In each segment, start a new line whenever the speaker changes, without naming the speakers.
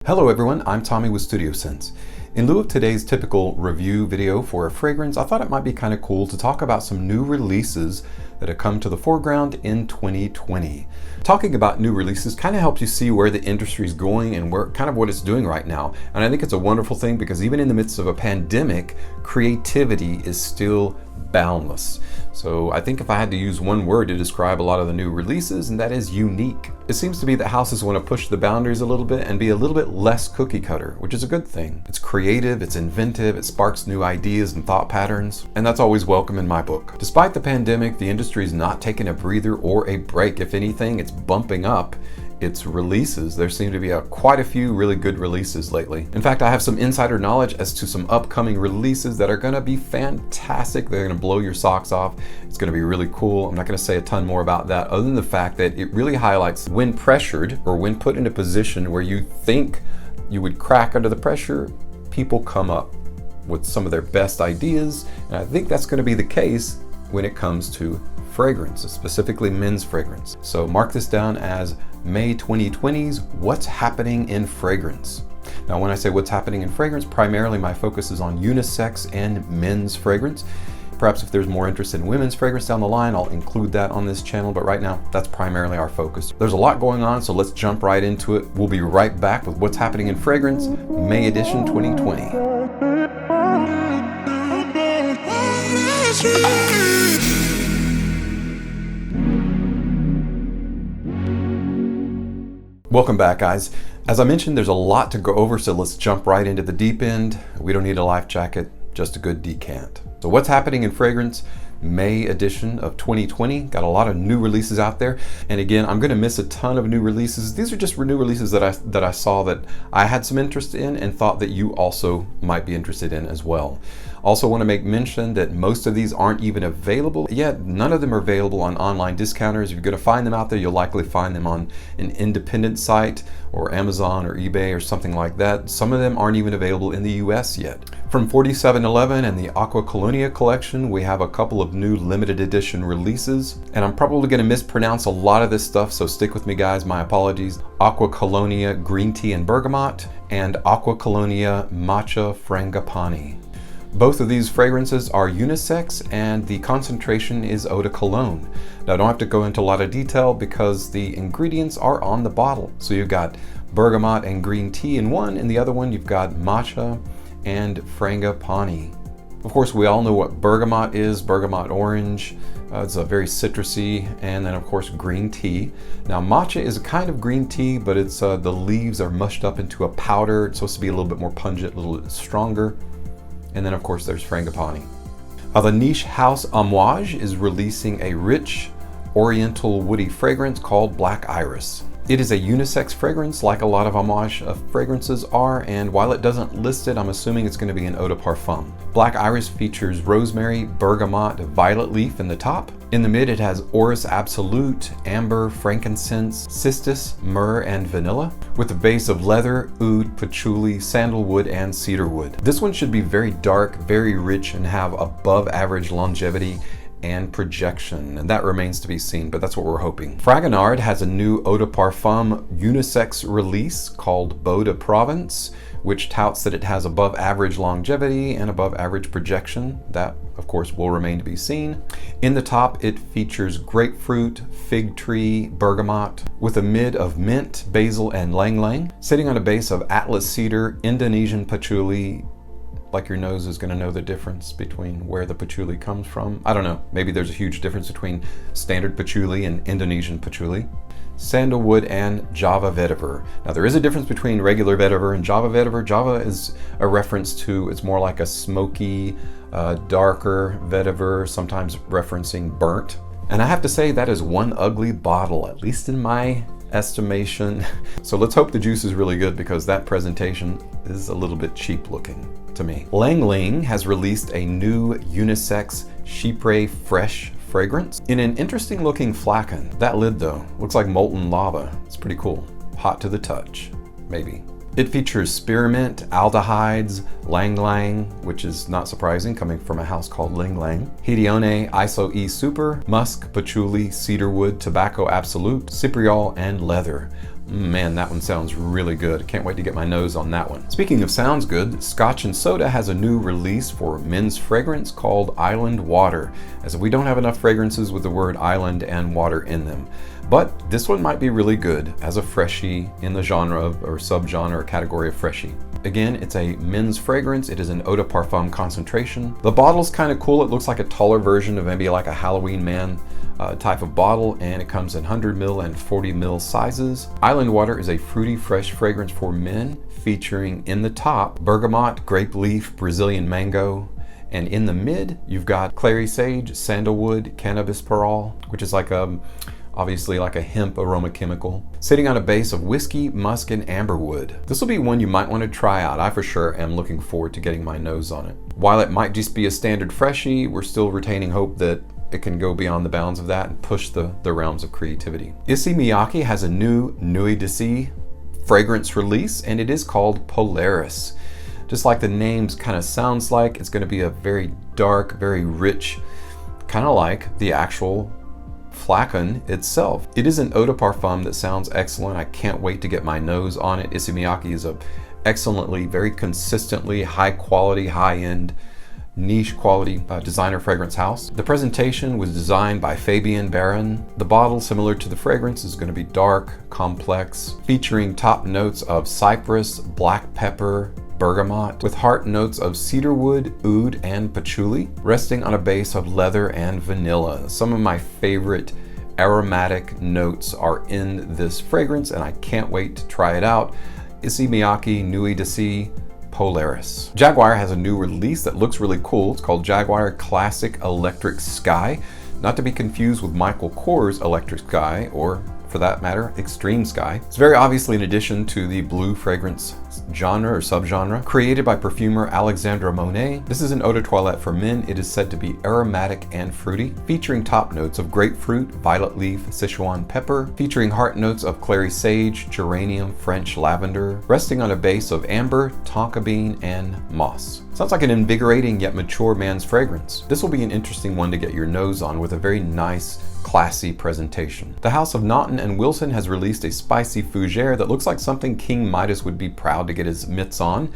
Hello everyone, I'm Tommy with StudioSense. In lieu of today's typical review video for a fragrance, I thought it might be kind of cool to talk about some new releases that have come to the foreground in 2020. Talking about new releases kind of helps you see where the industry is going and where kind of what it's doing right now. And I think it's a wonderful thing because even in the midst of a pandemic, creativity is still boundless. So I think if I had to use one word to describe a lot of the new releases, and that is unique. It seems to be that houses want to push the boundaries a little bit and be a little bit less cookie cutter, which is a good thing. It's creative, it's inventive, it sparks new ideas and thought patterns, and that's always welcome in my book. Despite the pandemic, the industry is not taking a breather or a break. If anything, it's bumping up its releases. There seem to be quite a few really good releases lately. In fact, I have some insider knowledge as to some upcoming releases that are gonna be fantastic. They're gonna blow your socks off. It's gonna be really cool. I'm not gonna say a ton more about that other than the fact that it really highlights when pressured or when put in a position where you think you would crack under the pressure, people come up with some of their best ideas. And I think that's gonna be the case when it comes to fragrance, specifically men's fragrance. So mark this down as May 2020's What's Happening in Fragrance. Now when I say what's happening in fragrance, primarily my focus is on unisex and men's fragrance. Perhaps if there's more interest in women's fragrance down the line, I'll include that on this channel, but right now that's primarily our focus. There's a lot going on, so let's jump right into it. We'll be right back with What's Happening in Fragrance, May edition 2020. Welcome back, guys. As I mentioned, there's a lot to go over, so let's jump right into the deep end. We don't need a life jacket, just a good decant. So what's happening in fragrance? May edition of 2020. Got a lot of new releases out there. And again, I'm gonna miss a ton of new releases. These are just new releases that I saw that I had some interest in and thought that you also might be interested in as well. Also want to make mention that most of these aren't even available yet. None of them are available on online discounters. If you're going to find them out there, you'll likely find them on an independent site or Amazon or eBay or something like that. Some of them aren't even available in the US yet. From 4711 and the Aqua Colonia collection, we have a couple of new limited edition releases. And I'm probably going to mispronounce a lot of this stuff, so stick with me, guys. My apologies. Aqua Colonia Green Tea and Bergamot and Aqua Colonia Matcha Frangipani. Both of these fragrances are unisex and the concentration is eau de cologne. Now I don't have to go into a lot of detail because the ingredients are on the bottle. So you've got bergamot and green tea in one, and the other one you've got matcha and frangipani. Of course, we all know what bergamot is, bergamot orange. It's a very citrusy, and then of course green tea. Now matcha is a kind of green tea, but it's the leaves are mushed up into a powder. It's supposed to be a little bit more pungent, a little bit stronger. And then of course there's frangipani. The niche house Amouage is releasing a rich oriental woody fragrance called Black Iris. It is a unisex fragrance like a lot of Amouage fragrances are, and while it doesn't list it, I'm assuming it's going to be an eau de parfum. Black Iris features rosemary, bergamot, violet leaf in the top. In the mid it has orris absolute, amber, frankincense, cistus, myrrh, and vanilla, with a base of leather, oud, patchouli, sandalwood, and cedarwood. This one should be very dark, very rich, and have above average longevity and projection, and that remains to be seen, but that's what we're hoping. Fragonard has a new eau de parfum unisex release called Bois de Provence, which touts that it has above average longevity and above average projection. That, of course, will remain to be seen. In the top, it features grapefruit, fig tree, bergamot, with a mid of mint, basil, and lang lang, sitting on a base of Atlas cedar, Indonesian patchouli. Like your nose is going to know the difference between where the patchouli comes from. I don't know, maybe there's a huge difference between standard patchouli and Indonesian patchouli. Sandalwood and Java vetiver. Now there is a difference between regular vetiver and Java vetiver. Java is a reference to, it's more like a smoky, darker vetiver, sometimes referencing burnt. And I have to say that is one ugly bottle, at least in my estimation. So let's hope the juice is really good because that presentation is a little bit cheap looking to me. Lang Lang has released a new unisex Chypre Fresh fragrance in an interesting looking flagon. That lid though, looks like molten lava. It's pretty cool. Hot to the touch, maybe. It features spearmint, aldehydes, lang lang, which is not surprising coming from a house called Ling Lang, Hedione, Iso E Super, musk, patchouli, cedarwood, tobacco absolute, cypriol, and leather. Man, that one sounds really good. Can't wait to get my nose on that one. Speaking of sounds good, Scotch Soda has a new release for men's fragrance called Island Water, as we don't have enough fragrances with the word island and water in them. But this one might be really good as a freshie in the genre or subgenre or category of freshie. Again, it's a men's fragrance. It is an eau de parfum concentration. The bottle's kind of cool. It looks like a taller version of maybe like a Halloween Man type of bottle, and it comes in 100 ml and 40 ml sizes. Island Water is a fruity, fresh fragrance for men, featuring in the top bergamot, grape leaf, Brazilian mango, and in the mid you've got clary sage, sandalwood, cannabis pearl, which is like obviously like a hemp aroma chemical, sitting on a base of whiskey, musk, and amberwood. This will be one you might want to try out. I for sure am looking forward to getting my nose on it. While it might just be a standard freshie, we're still retaining hope that it can go beyond the bounds of that and push the realms of creativity. Miyake has a new Nuit d'Issy fragrance release, and it is called Polaris. Just like the names kind of sounds like, it's going to be a very dark, very rich, kind of like the actual flacon itself. It is an eau de parfum that sounds excellent. I can't wait to get my nose on it. Miyake is a excellently, very consistently high quality, high-end, niche quality designer fragrance house. The presentation was designed by Fabian Baron. The bottle, similar to the fragrance, is going to be dark, complex, featuring top notes of cypress, black pepper, bergamot, with heart notes of cedarwood, oud, and patchouli, resting on a base of leather and vanilla. Some of my favorite aromatic notes are in this fragrance, and I can't wait to try it out. Miyake Nuit d'Issy Polaris. Jaguar has a new release that looks really cool. It's called Jaguar Classic Electric Sky, not to be confused with Michael Kors Electric Sky, or for that matter, Extreme Sky. It's very obviously an addition to the blue fragrance genre or subgenre, created by perfumer Alexandre Monet. This is an eau de toilette for men. It is said to be aromatic and fruity, featuring top notes of grapefruit, violet leaf, Sichuan pepper, featuring heart notes of clary sage, geranium, French lavender, resting on a base of amber, tonka bean, and moss. Sounds like an invigorating yet mature man's fragrance. This will be an interesting one to get your nose on, with a very nice, classy presentation. The house of Naughton and Wilson has released a spicy fougere that looks like something King Midas would be proud to get his mitts on,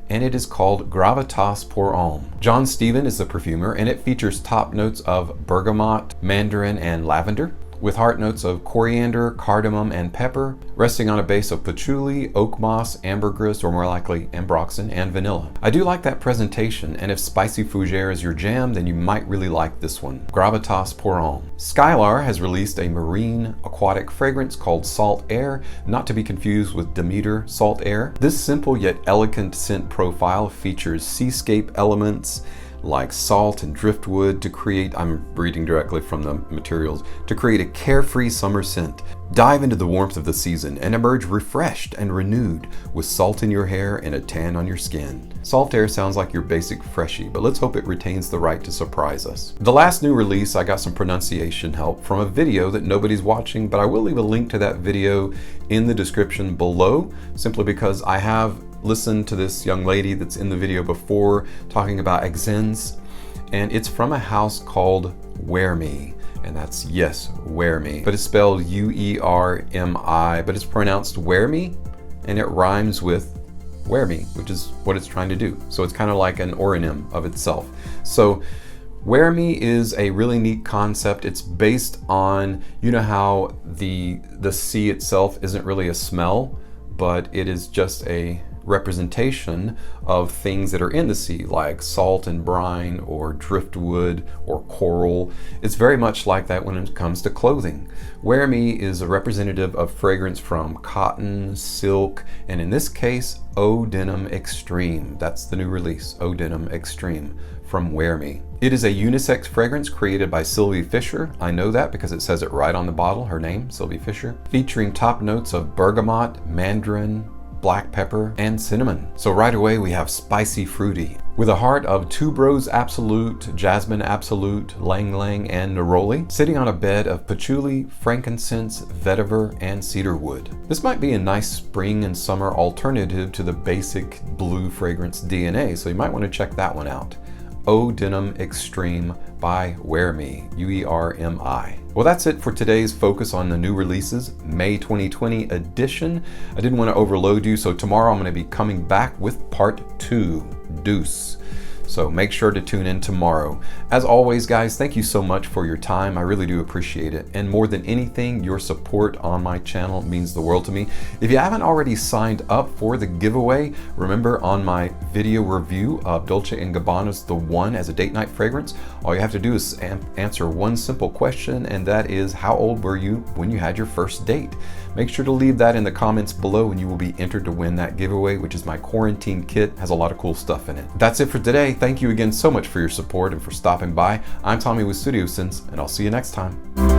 and it is called Gravitas pour Homme. John Stephen is the perfumer, and it features top notes of bergamot, mandarin, and lavender, with heart notes of coriander, cardamom, and pepper, resting on a base of patchouli, oak moss, ambergris, or more likely ambroxan, and vanilla. I do like that presentation, and if spicy fougere is your jam, then you might really like this one. Gravitas pour Homme. Skylar has released a marine aquatic fragrance called Salt Air, not to be confused with Demeter Salt Air. This simple yet elegant scent profile features seascape elements like salt and driftwood to create, I'm reading directly from the materials, to create a carefree summer scent. Dive into the warmth of the season and emerge refreshed and renewed with salt in your hair and a tan on your skin. Salt Air sounds like your basic freshie, but let's hope it retains the right to surprise us. The last new release, I got some pronunciation help from a video that nobody's watching, but I will leave a link to that video in the description below, simply because I have listened to this young lady that's in the video before talking about Exsence, and it's from a house called UerMi, and that's, yes, UerMi, but it's spelled U-E-R-M-I, but it's pronounced UerMi, and it rhymes with UerMi, which is what it's trying to do. So it's kind of like an oronym of itself. So UerMi is a really neat concept. It's based on, you know how the sea itself isn't really a smell, but it is just a representation of things that are in the sea, like salt and brine, or driftwood, or coral. It's very much like that when it comes to clothing. UerMi is a representative of fragrance from cotton, silk, and in this case, Eau Denim Extreme. That's the new release, Eau Denim Extreme from UerMi. It is a unisex fragrance created by Sylvie Fisher. I know that because it says it right on the bottle, her name, Sylvie Fisher, featuring top notes of bergamot, mandarin, black pepper, and cinnamon. So right away we have spicy fruity, with a heart of tuberose absolute, jasmine absolute, lang lang, and neroli, sitting on a bed of patchouli, frankincense, vetiver, and cedarwood. This might be a nice spring and summer alternative to the basic blue fragrance DNA, so you might want to check that one out. Eau Denim Extreme by UerMi, UerMi. Well, that's it for today's focus on the new releases, May 2020 edition. I didn't want to overload you, so tomorrow I'm going to be coming back with part 2, Deuce. So make sure to tune in tomorrow. As always, guys, thank you so much for your time. I really do appreciate it. And more than anything, your support on my channel means the world to me. If you haven't already signed up for the giveaway, remember on my video review of Dolce & Gabbana's The One as a date night fragrance, all you have to do is answer one simple question, and that is, how old were you when you had your first date? Make sure to leave that in the comments below and you will be entered to win that giveaway, which is my quarantine kit. Has a lot of cool stuff in it. That's it for today. Thank you again so much for your support and for stopping by. I'm Tommy with StudioSense, and I'll see you next time.